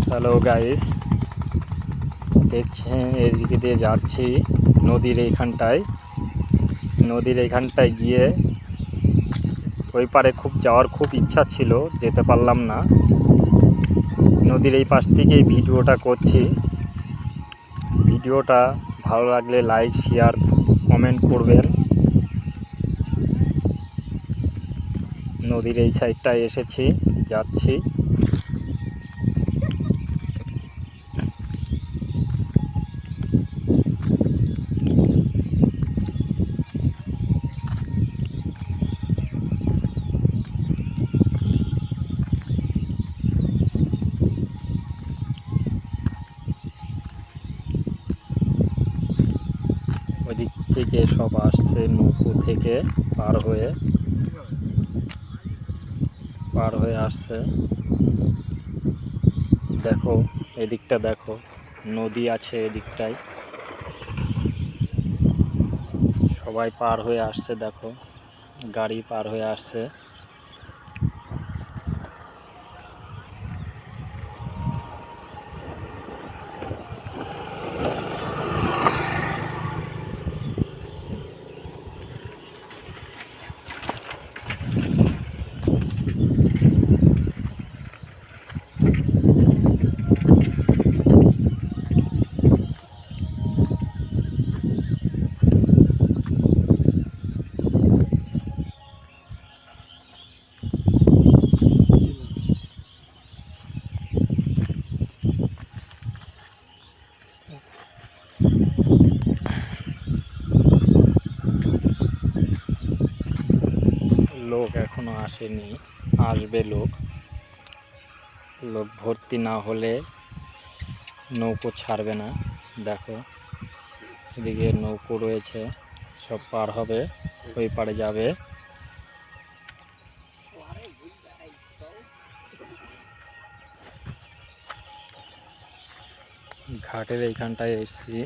Hello guys, দেখছেন এদিকে দিয়ে যাচ্ছি নদীর এইখানটায় গিয়ে ওই পারে যাওয়ার খুব ইচ্ছা ছিল, যেতে পারলাম না। নদীর এই পাশ থেকেই ভিডিওটা করছি। ভিডিওটা ভালো লাগলে লাইক, শেয়ার, কমেন্ট করবেন। নদীর এই সাইডটায় এসেছি, যাচ্ছি। ওইদিক থেকে সব আসছে, নৌকো থেকে পার হয়ে আসছে। দেখো এদিকটা, দেখো নদী আছে এদিকটায়, সবাই পার হয়ে আসছে। দেখো গাড়ি পার হয়ে আসছে। লোক এখনো আসেনি, আসবে। লোক ভর্তি না হলে নৌকো ছাড়বে না। দেখো এদিকে নৌকো রয়েছে, সব পার হবে, ওই পারে যাবে। ঘাটের এইখানটায় এসছি।